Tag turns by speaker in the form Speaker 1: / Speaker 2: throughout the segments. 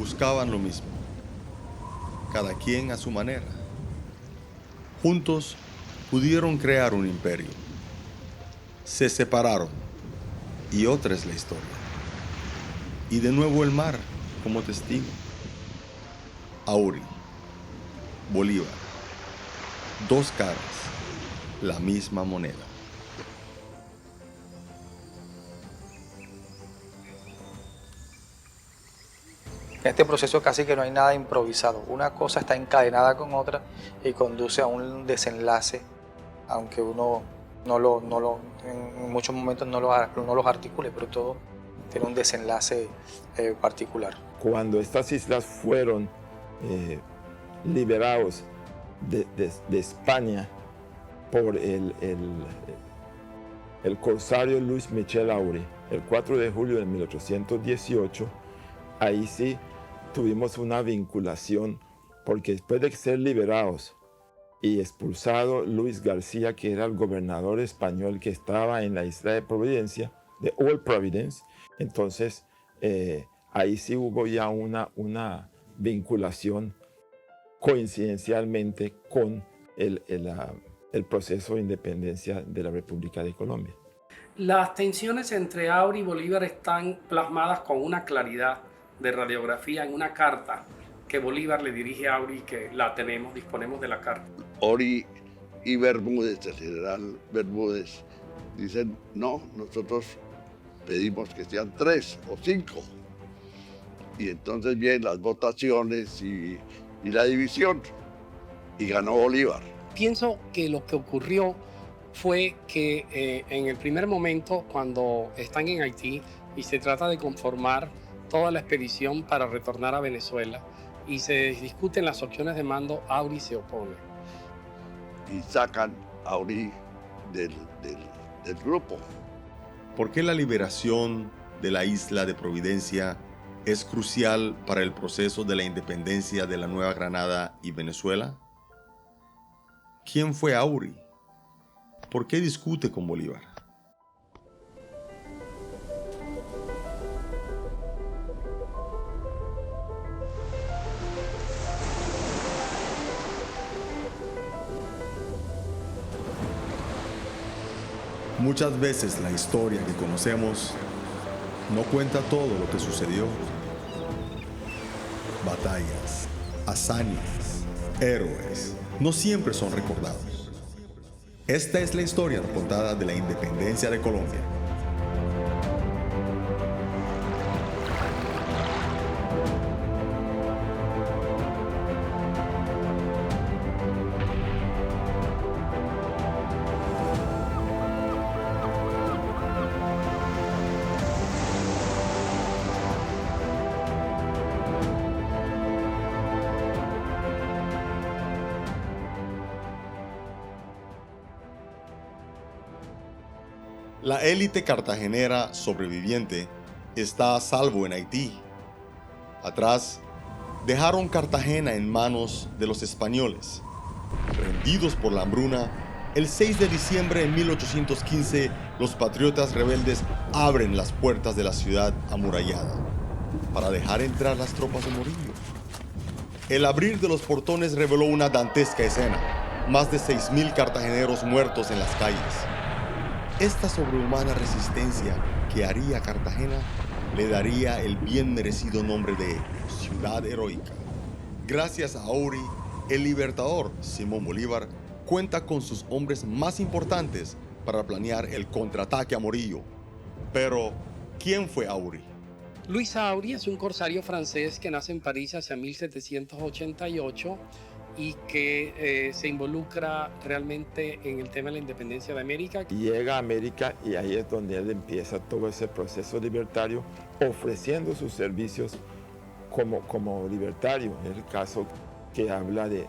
Speaker 1: buscaban lo mismo, cada quien a su manera. Juntos pudieron crear un imperio. Se separaron y otra es la historia. Y de nuevo el mar como testigo. Auri, Bolívar, dos caras, la misma moneda.
Speaker 2: En este proceso casi que no hay nada improvisado. Una cosa está encadenada con otra y conduce a un desenlace, aunque uno en muchos momentos no los articule, pero todo tiene un desenlace particular.
Speaker 3: Cuando estas islas fueron liberados de España por el corsario Luis Michel Auri, el 4 de julio de 1818, ahí sí tuvimos una vinculación, porque después de ser liberados y expulsado Luis García, que era el gobernador español que estaba en la isla de Providencia, de Old Providence, entonces ahí sí hubo ya una vinculación coincidencialmente con el proceso de independencia de la República de Colombia.
Speaker 4: Las tensiones entre Auri y Bolívar están plasmadas con una claridad de radiografía en una carta que Bolívar le dirige a Auri, que la tenemos, disponemos de la carta.
Speaker 5: Auri y Bermúdez, el general Bermúdez, dicen, no, nosotros pedimos que sean 3 o 5. Y entonces vienen las votaciones y la división, y ganó Bolívar.
Speaker 4: Pienso que lo que ocurrió fue que en el primer momento, cuando están en Haití y se trata de conformar toda la expedición para retornar a Venezuela y se discuten las opciones de mando, Auri se opone.
Speaker 5: Y sacan a Auri del grupo.
Speaker 1: ¿Por qué la liberación de la isla de Providencia es crucial para el proceso de la independencia de la Nueva Granada y Venezuela? ¿Quién fue Auri? ¿Por qué discute con Bolívar? Muchas veces la historia que conocemos no cuenta todo lo que sucedió. Batallas, hazañas, héroes, no siempre son recordados. Esta es la historia contada de la independencia de Colombia. La élite cartagenera sobreviviente está a salvo en Haití. Atrás, dejaron Cartagena en manos de los españoles. Rendidos por la hambruna, el 6 de diciembre de 1815, los patriotas rebeldes abren las puertas de la ciudad amurallada para dejar entrar las tropas de Morillo. El abrir de los portones reveló una dantesca escena: más de 6.000 cartageneros muertos en las calles. Esta sobrehumana resistencia que haría Cartagena le daría el bien merecido nombre de ciudad heroica. Gracias a Auri, el libertador Simón Bolívar cuenta con sus hombres más importantes para planear el contraataque a Morillo. Pero, ¿quién fue Auri?
Speaker 4: Luis Auri es un corsario francés que nace en París hacia 1788 y que se involucra realmente en el tema de la independencia de América.
Speaker 3: Llega a América y ahí es donde él empieza todo ese proceso libertario, ofreciendo sus servicios como libertario. En el caso que habla de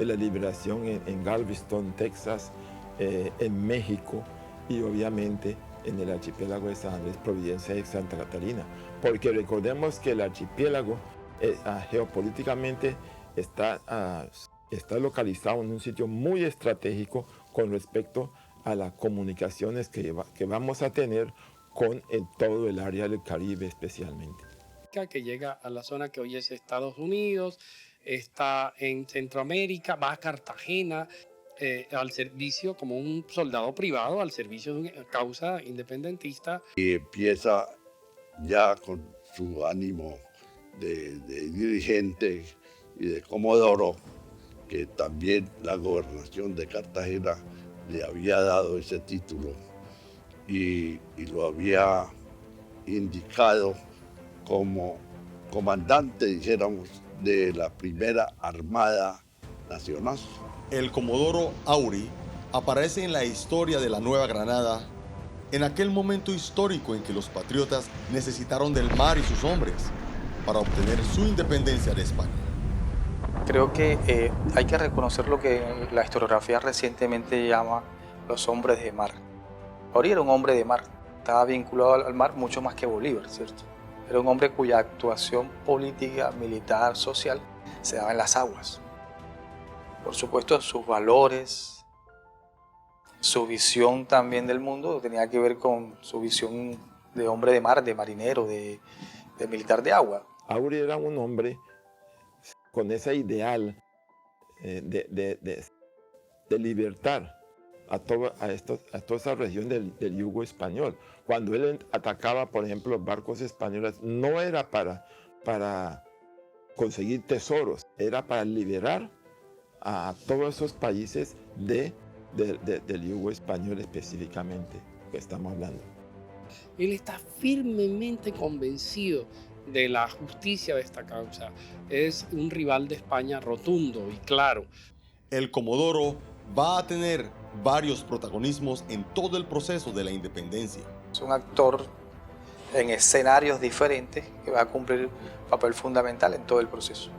Speaker 3: la liberación en Galveston, Texas, en México y obviamente en el archipiélago de San Andrés, Providencia y Santa Catarina. Porque recordemos que el archipiélago geopolíticamente está localizado en un sitio muy estratégico con respecto a las comunicaciones que vamos a tener con todo el área del Caribe especialmente.
Speaker 4: que llega a la zona que hoy es Estados Unidos, está en Centroamérica, va a Cartagena al servicio como un soldado privado, al servicio de una causa independentista.
Speaker 5: Y empieza ya con su ánimo de dirigente y de comodoro, que también la gobernación de Cartagena le había dado ese título y lo había indicado como comandante, dijéramos, de la primera Armada Nacional.
Speaker 1: El comodoro Auri aparece en la historia de la Nueva Granada en aquel momento histórico en que los patriotas necesitaron del mar y sus hombres para obtener su independencia de España.
Speaker 2: Creo que hay que reconocer lo que la historiografía recientemente llama los hombres de mar. Auri era un hombre de mar, estaba vinculado al mar mucho más que Bolívar, ¿cierto? Era un hombre cuya actuación política, militar, social se daba en las aguas. Por supuesto, sus valores, su visión también del mundo tenía que ver con su visión de hombre de mar, de marinero, de militar de agua.
Speaker 3: Auri era un hombre con ese ideal de libertar a toda esa región del yugo español. Cuando él atacaba, por ejemplo, los barcos españoles, no era para conseguir tesoros, era para liberar a todos esos países del yugo español específicamente que estamos hablando.
Speaker 4: Él está firmemente convencido de la justicia de esta causa. Es un rival de España rotundo y claro.
Speaker 1: El comodoro va a tener varios protagonismos en todo el proceso de la independencia.
Speaker 2: Es un actor en escenarios diferentes que va a cumplir un papel fundamental en todo el proceso.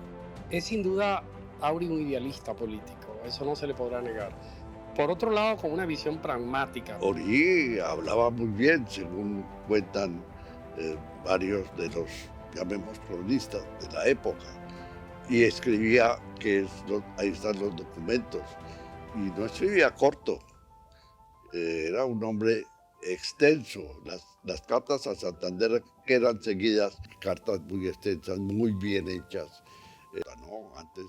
Speaker 4: Es sin duda Auri un idealista político, eso no se le podrá negar. Por otro lado, con una visión pragmática.
Speaker 5: Orí hablaba muy bien, según cuentan varios de los, llamemos, cronistas de la época, y escribía ahí están los documentos, y no escribía corto, era un hombre extenso. Las cartas a Santander, que eran seguidas, cartas muy extensas, muy bien hechas. Antes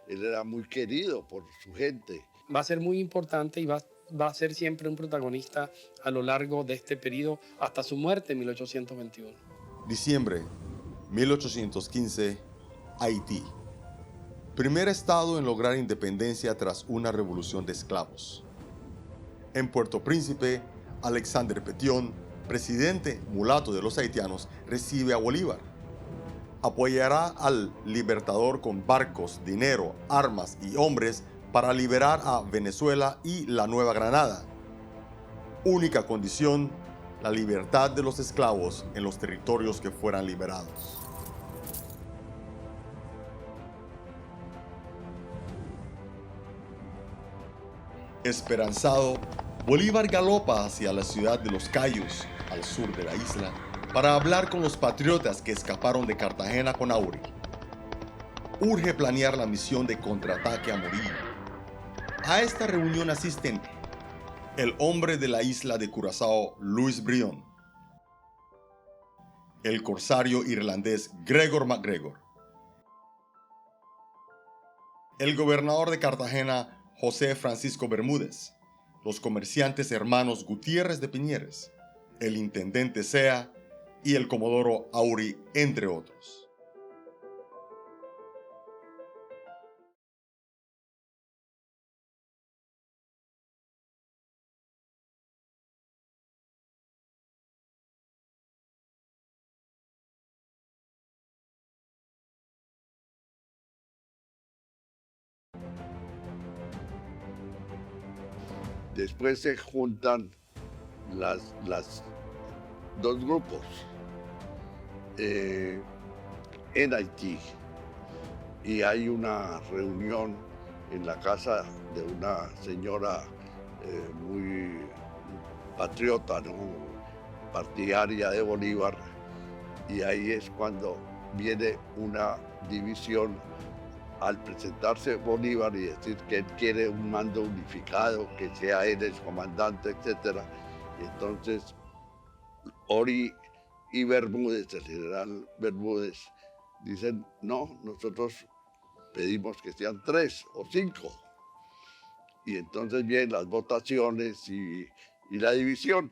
Speaker 5: él era muy querido por su gente.
Speaker 4: Va a ser muy importante y va a ser siempre un protagonista a lo largo de este periodo hasta su muerte en 1821.
Speaker 1: Diciembre 1815, Haití. Primer estado en lograr independencia tras una revolución de esclavos. En Puerto Príncipe, Alexander Petion, presidente mulato de los haitianos, recibe a Bolívar. Apoyará al libertador con barcos, dinero, armas y hombres para liberar a Venezuela y la Nueva Granada. Única condición, la libertad de los esclavos en los territorios que fueran liberados. Esperanzado, Bolívar galopa hacia la ciudad de Los Cayos, al sur de la isla, para hablar con los patriotas que escaparon de Cartagena con Auri. Urge planear la misión de contraataque a Morillo. A esta reunión asisten el hombre de la isla de Curazao, Louis Brion, el corsario irlandés Gregor MacGregor, el gobernador de Cartagena, José Francisco Bermúdez, los comerciantes hermanos Gutiérrez de Piñeres, el intendente Sea y el comodoro Auri, entre otros.
Speaker 5: Después se juntan las dos grupos en Haití, y hay una reunión en la casa de una señora muy patriota, ¿no?, partidaria de Bolívar, y ahí es cuando viene una división al presentarse Bolívar y decir que él quiere un mando unificado, que sea él el comandante, etc. Y entonces Ory y Bermúdez, el general Bermúdez, dicen, no, nosotros pedimos que sean 3 o 5. Y entonces vienen las votaciones y la división.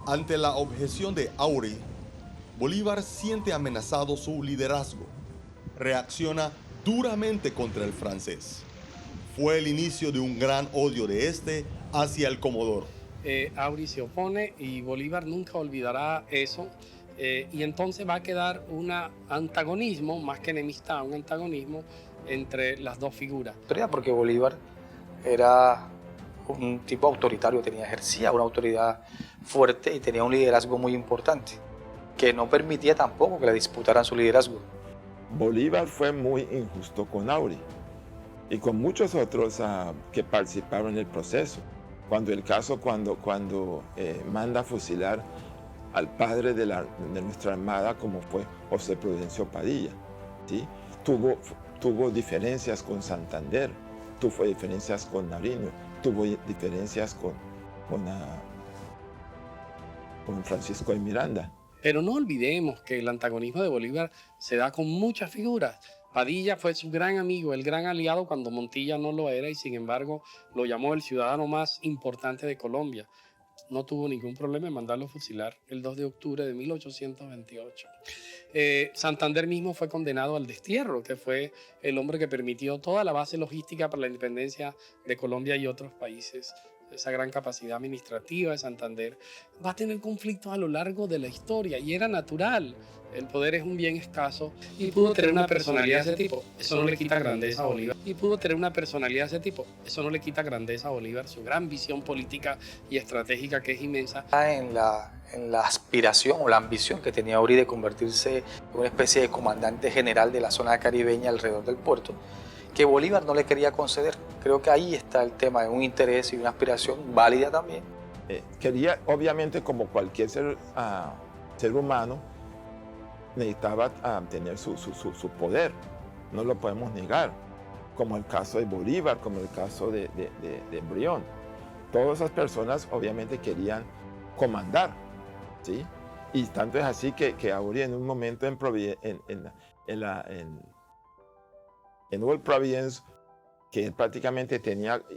Speaker 1: Ante la objeción de Auri, Bolívar siente amenazado su liderazgo. Reacciona duramente contra el francés. Fue el inicio de un gran odio de este hacia el comodoro.
Speaker 4: Auri se opone y Bolívar nunca olvidará eso. Y entonces va a quedar un antagonismo, más que enemistad, un antagonismo entre las dos figuras.
Speaker 2: Porque Bolívar era un tipo autoritario, ejercía una autoridad fuerte y tenía un liderazgo muy importante, que no permitía tampoco que le disputaran su liderazgo.
Speaker 3: Bolívar fue muy injusto con Auri y con muchos otros que participaron en el proceso. Cuando manda a fusilar al padre de nuestra armada, como fue José Prudencio Padilla, ¿sí? Tuvo diferencias con Santander, tuvo diferencias con Nariño, tuvo diferencias con Francisco de Miranda.
Speaker 4: Pero no olvidemos que el antagonismo de Bolívar se da con muchas figuras. Padilla fue su gran amigo, el gran aliado cuando Montilla no lo era y sin embargo lo llamó el ciudadano más importante de Colombia. No tuvo ningún problema en mandarlo a fusilar el 2 de octubre de 1828. Santander mismo fue condenado al destierro, que fue el hombre que permitió toda la base logística para la independencia de Colombia y otros países. Esa gran capacidad administrativa de Santander va a tener conflictos a lo largo de la historia y era natural. El poder es un bien escaso y pudo tener una personalidad de ese tipo. Eso no le quita grandeza a Bolívar. Eso no le quita grandeza a Bolívar, su gran visión política y estratégica que es inmensa.
Speaker 2: En la aspiración o la ambición que tenía Auri de convertirse en una especie de comandante general de la zona caribeña alrededor del puerto, que Bolívar no le quería conceder. Creo que ahí está el tema de un interés y una aspiración válida también.
Speaker 3: Quería, obviamente, como cualquier ser humano, necesitaba tener su poder, no lo podemos negar, como el caso de Bolívar, como el caso de Brión. Todas esas personas obviamente querían comandar, ¿sí? Y tanto es así que Auri en un momento en Old Providence, que él prácticamente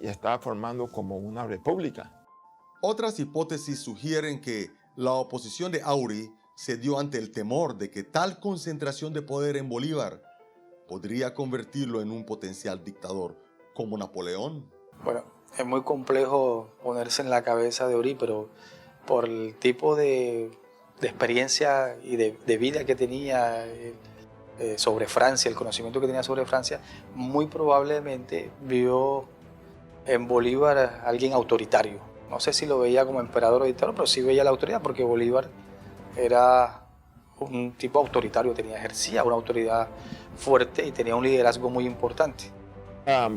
Speaker 3: estaba formando como una república.
Speaker 1: Otras hipótesis sugieren que la oposición de Auri se dio ante el temor de que tal concentración de poder en Bolívar podría convertirlo en un potencial dictador como Napoleón.
Speaker 2: Bueno, es muy complejo ponerse en la cabeza de Auri, pero por el tipo de experiencia y de vida que tenía sobre Francia, el conocimiento que tenía sobre Francia, muy probablemente vio en Bolívar a alguien autoritario. No sé si lo veía como emperador o dictador, pero sí veía la autoridad, porque Bolívar era un tipo autoritario, ejercía una autoridad fuerte y tenía un liderazgo muy importante.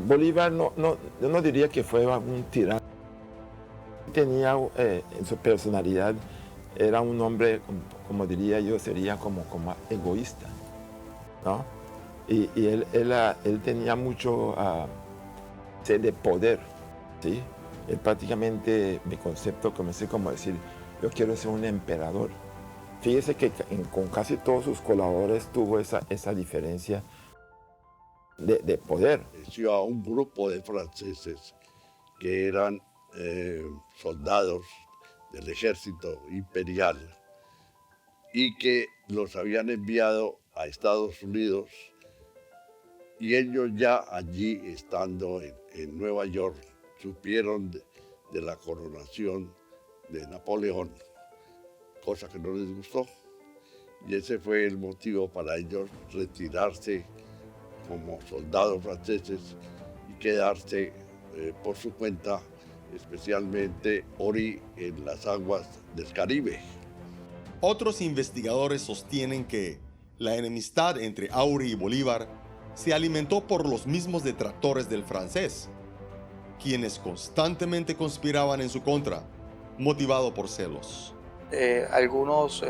Speaker 3: Bolívar yo no diría que fue un tirano. Tenía en su personalidad, era un hombre, como diría yo, sería como egoísta, ¿no? Y él tenía mucho sed de poder, ¿sí? Él prácticamente, mi concepto, comencé como decir, yo quiero ser un emperador. Fíjese que con casi todos sus colaboradores tuvo esa diferencia de poder.
Speaker 5: Existía un grupo de franceses que eran soldados del ejército imperial y que los habían enviado a Estados Unidos, y ellos ya allí, estando en Nueva York, supieron de la coronación de Napoleón, cosa que no les gustó, y ese fue el motivo para ellos retirarse como soldados franceses y quedarse por su cuenta, especialmente Auri, en las aguas del Caribe.
Speaker 1: Otros investigadores sostienen que la enemistad entre Auri y Bolívar se alimentó por los mismos detractores del francés, quienes constantemente conspiraban en su contra, motivado por celos.
Speaker 2: Algunos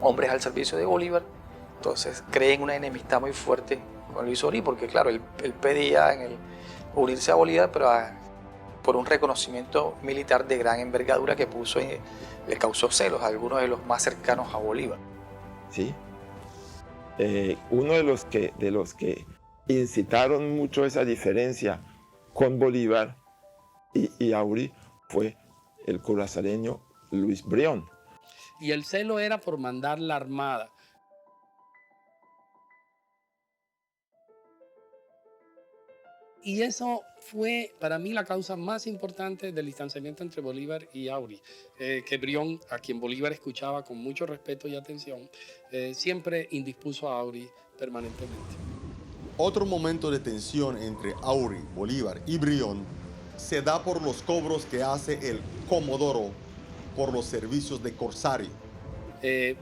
Speaker 2: hombres al servicio de Bolívar, entonces creen una enemistad muy fuerte con Luis Auri, porque claro, él pedía unirse a Bolívar, pero por un reconocimiento militar de gran envergadura que puso le causó celos a algunos de los más cercanos a Bolívar.
Speaker 3: ¿Sí? Uno de los que incitaron mucho esa diferencia con Bolívar y Auri fue el curazareño Luis Brión.
Speaker 4: Y el celo era por mandar la armada. Y eso fue para mí la causa más importante del distanciamiento entre Bolívar y Auri, que Brión, a quien Bolívar escuchaba con mucho respeto y atención, siempre indispuso a Auri permanentemente.
Speaker 1: Otro momento de tensión entre Auri, Bolívar y Brión se da por los cobros que hace el Comodoro por los servicios de corsario.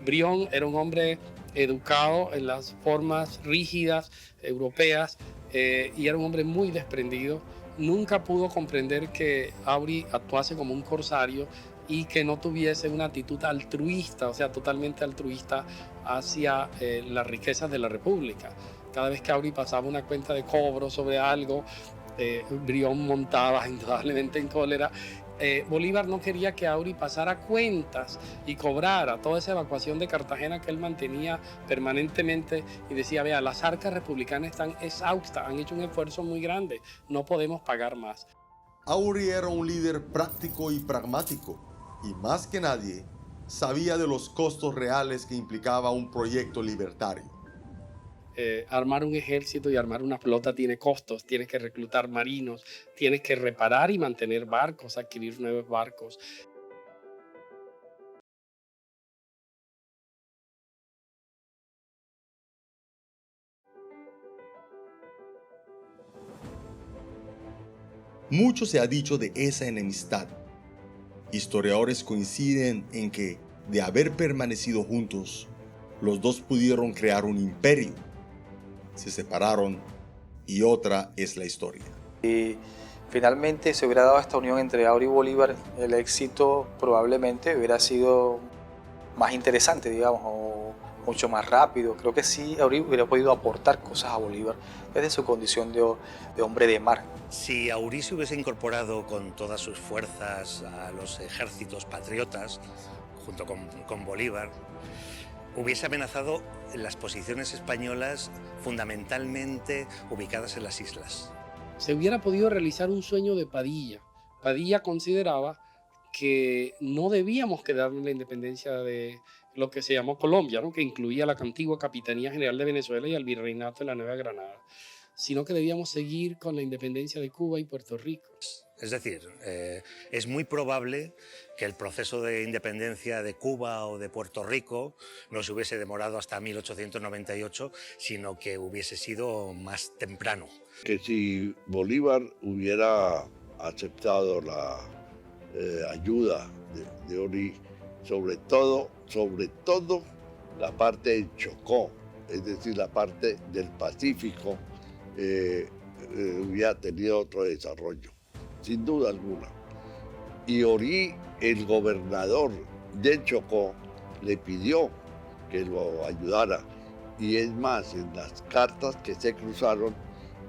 Speaker 4: Brión era un hombre educado en las formas rígidas europeas y era un hombre muy desprendido. Nunca pudo comprender que Auri actuase como un corsario y que no tuviese una actitud altruista, o sea, totalmente altruista hacia las riquezas de la República. Cada vez que Auri pasaba una cuenta de cobro sobre algo, Brión montaba indudablemente en cólera. Bolívar no quería que Auri pasara cuentas y cobrara toda esa evacuación de Cartagena que él mantenía permanentemente y decía, vea, las arcas republicanas están exhaustas, han hecho un esfuerzo muy grande, no podemos pagar más.
Speaker 1: Auri era un líder práctico y pragmático y más que nadie sabía de los costos reales que implicaba un proyecto libertario.
Speaker 4: Armar un ejército y armar una flota tiene costos, tienes que reclutar marinos, tienes que reparar y mantener barcos, adquirir nuevos barcos.
Speaker 1: Mucho se ha dicho de esa enemistad. Historiadores coinciden en que, de haber permanecido juntos, los dos pudieron crear un imperio. Se separaron y otra es la historia.
Speaker 2: Y finalmente se hubiera dado esta unión entre Auri y Bolívar, el éxito probablemente hubiera sido más interesante, digamos, o mucho más rápido. Creo que sí, Auri hubiera podido aportar cosas a Bolívar desde su condición de hombre de mar.
Speaker 6: Si Auri se hubiese incorporado con todas sus fuerzas a los ejércitos patriotas, junto con Bolívar, hubiese amenazado las posiciones españolas fundamentalmente ubicadas en las islas.
Speaker 4: Se hubiera podido realizar un sueño de Padilla. Padilla consideraba que no debíamos quedarnos en la independencia de lo que se llamó Colombia, ¿no? Que incluía la antigua Capitanía General de Venezuela y el Virreinato de la Nueva Granada, sino que debíamos seguir con la independencia de Cuba y Puerto Rico.
Speaker 6: Es decir, es muy probable que el proceso de independencia de Cuba o de Puerto Rico no se hubiese demorado hasta 1898, sino que hubiese sido más temprano.
Speaker 5: Que si Bolívar hubiera aceptado la ayuda de Auri, sobre todo la parte del Chocó, es decir, la parte del Pacífico, hubiera tenido otro desarrollo, sin duda alguna. Y Auri, el gobernador del Chocó, le pidió que lo ayudara. Y es más, en las cartas que se cruzaron,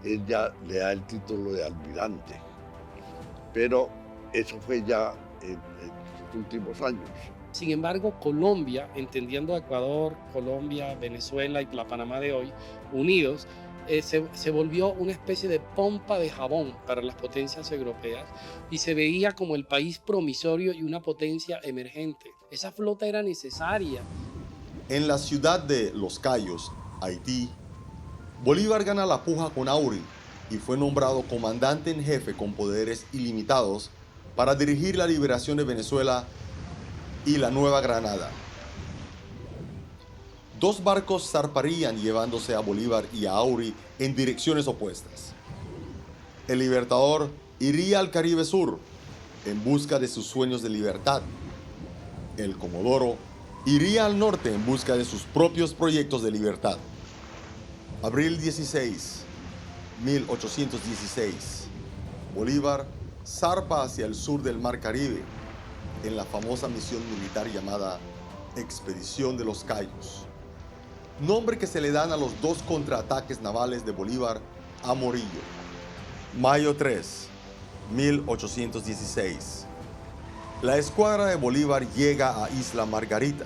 Speaker 5: él ya le da el título de almirante. Pero eso fue ya en sus últimos años.
Speaker 4: Sin embargo, Colombia, entendiendo a Ecuador, Colombia, Venezuela y la Panamá de hoy, unidos, se volvió una especie de pompa de jabón para las potencias europeas y se veía como el país promisorio y una potencia emergente. Esa flota era necesaria.
Speaker 1: En la ciudad de Los Cayos, Haití, Bolívar gana la puja con Auri y fue nombrado comandante en jefe con poderes ilimitados para dirigir la liberación de Venezuela y la Nueva Granada. Dos barcos zarparían llevándose a Bolívar y a Auri en direcciones opuestas. El Libertador iría al Caribe Sur en busca de sus sueños de libertad. El Comodoro iría al norte en busca de sus propios proyectos de libertad. Abril 16, 1816. Bolívar zarpa hacia el sur del Mar Caribe en la famosa misión militar llamada Expedición de los Cayos, nombre que se le dan a los dos contraataques navales de Bolívar a Morillo. Mayo 3, 1816. La escuadra de Bolívar llega a Isla Margarita.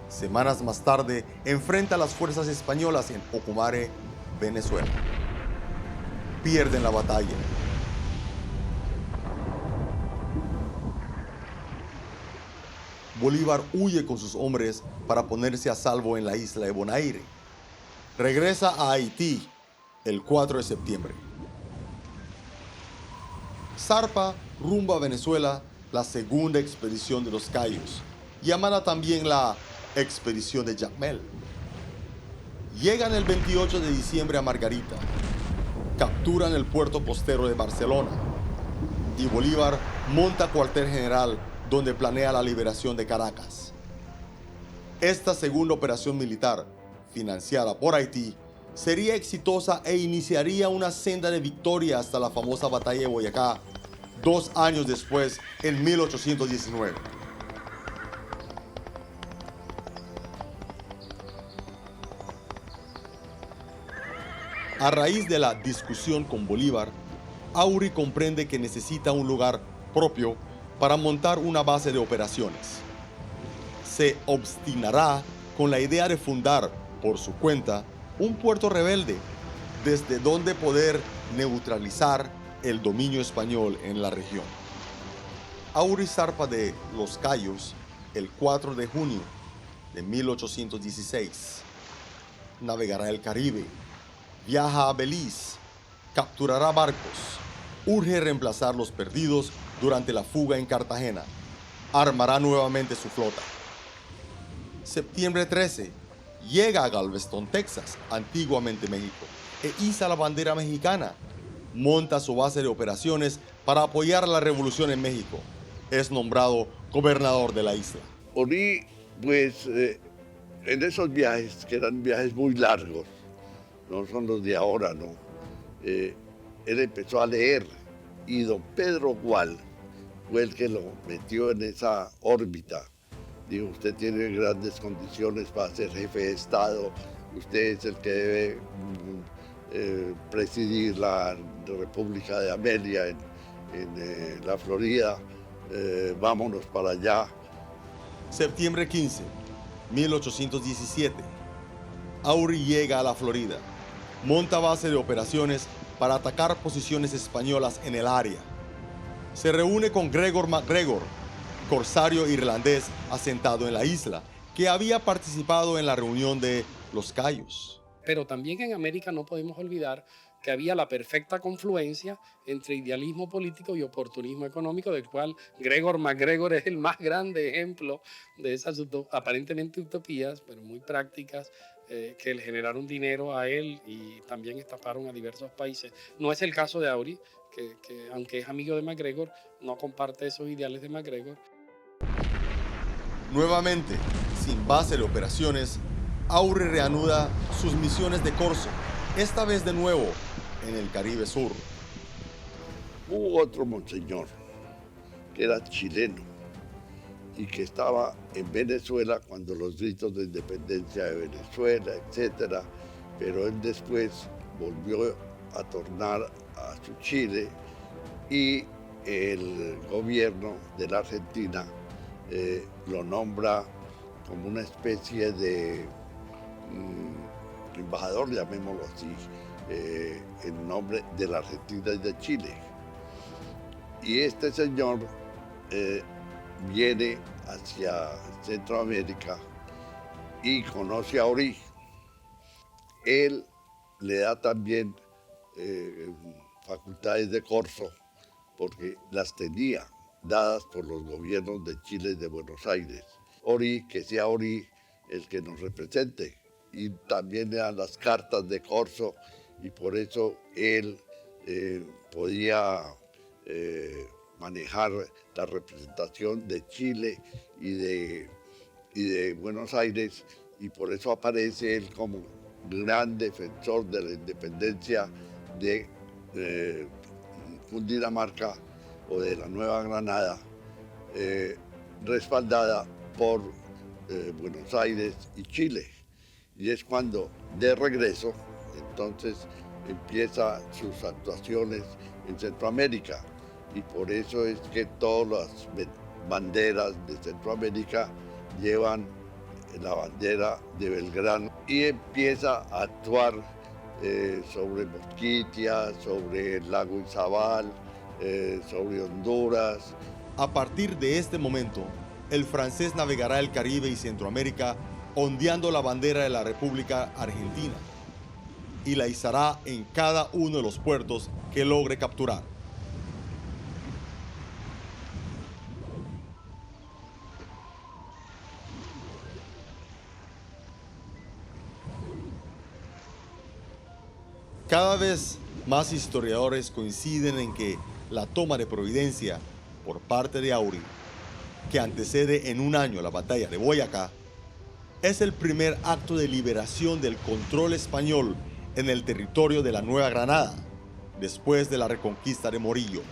Speaker 1: Semanas más tarde, enfrenta a las fuerzas españolas en Ocumare, Venezuela. Pierden la batalla. Bolívar huye con sus hombres para ponerse a salvo en la isla de Bonaire. Regresa a Haití el 4 de septiembre. Zarpa rumbo a Venezuela la segunda expedición de los Cayos, llamada también la expedición de Jacmel. Llegan el 28 de diciembre a Margarita, capturan el puerto costero de Barcelona y Bolívar monta cuartel general donde planea la liberación de Caracas. Esta segunda operación militar, financiada por Haití, sería exitosa e iniciaría una senda de victoria hasta la famosa batalla de Boyacá, 2 años después, en 1819. A raíz de la discusión con Bolívar, Auri comprende que necesita un lugar propio para montar una base de operaciones. Se obstinará con la idea de fundar, por su cuenta, un puerto rebelde, desde donde poder neutralizar el dominio español en la región. Auri zarpa de Los Cayos el 4 de junio de 1816. Navegará el Caribe, viaja a Belice, capturará barcos, urge reemplazar los perdidos durante la fuga en Cartagena, armará nuevamente su flota. Septiembre 13, llega a Galveston, Texas, antiguamente México, e iza la bandera mexicana. Monta su base de operaciones para apoyar la revolución en México. Es nombrado gobernador de la isla.
Speaker 5: Orí, pues, en esos viajes, que eran viajes muy largos, no son los de ahora, ¿no? Él empezó a leer y don Pedro Gual fue el que lo metió en esa órbita. Dijo, usted tiene grandes condiciones para ser jefe de Estado, usted es el que debe presidir la República de Amelia en la Florida, vámonos para allá.
Speaker 1: Septiembre 15, 1817. Auri llega a la Florida, monta base de operaciones para atacar posiciones españolas en el área. Se reúne con Gregor MacGregor, corsario irlandés asentado en la isla, que había participado en la reunión de Los Cayos.
Speaker 4: Pero también en América no podemos olvidar que había la perfecta confluencia entre idealismo político y oportunismo económico, del cual Gregor MacGregor es el más grande ejemplo de esas aparentemente utopías, pero muy prácticas, que le generaron dinero a él y también estafaron a diversos países. No es el caso de Auri, que aunque es amigo de MacGregor, no comparte esos ideales de MacGregor.
Speaker 1: Nuevamente, sin base de operaciones, Auri reanuda sus misiones de corso, esta vez de nuevo en el Caribe Sur.
Speaker 5: Hubo otro monseñor que era chileno y que estaba en Venezuela cuando los gritos de independencia de Venezuela, etc. Pero él después volvió a tornar a su Chile y el gobierno de la Argentina lo nombra como una especie de embajador, llamémoslo así, en nombre de la Argentina y de Chile. Y este señor viene hacia Centroamérica y conoce a Orí. Él le da también facultades de corso, porque las tenía dadas por los gobiernos de Chile y de Buenos Aires. Orí, que sea Orí el que nos represente. Y también le dan las cartas de corso y por eso él podía manejar la representación de Chile y de Buenos Aires, y por eso aparece él como gran defensor de la independencia de Cundinamarca o de la Nueva Granada, respaldada por Buenos Aires y Chile. Y es cuando, de regreso, entonces empieza sus actuaciones en Centroamérica. y por eso es que todas las banderas de Centroamérica llevan la bandera de Belgrano y empieza a actuar sobre Mosquitia, sobre el lago Izabal, sobre Honduras.
Speaker 1: A partir de este momento, el francés navegará el Caribe y Centroamérica ondeando la bandera de la República Argentina y la izará en cada uno de los puertos que logre capturar. Cada vez más historiadores coinciden en que la toma de Providencia por parte de Auri, que antecede en un año la batalla de Boyacá, es el primer acto de liberación del control español en el territorio de la Nueva Granada, después de la reconquista de Morillo.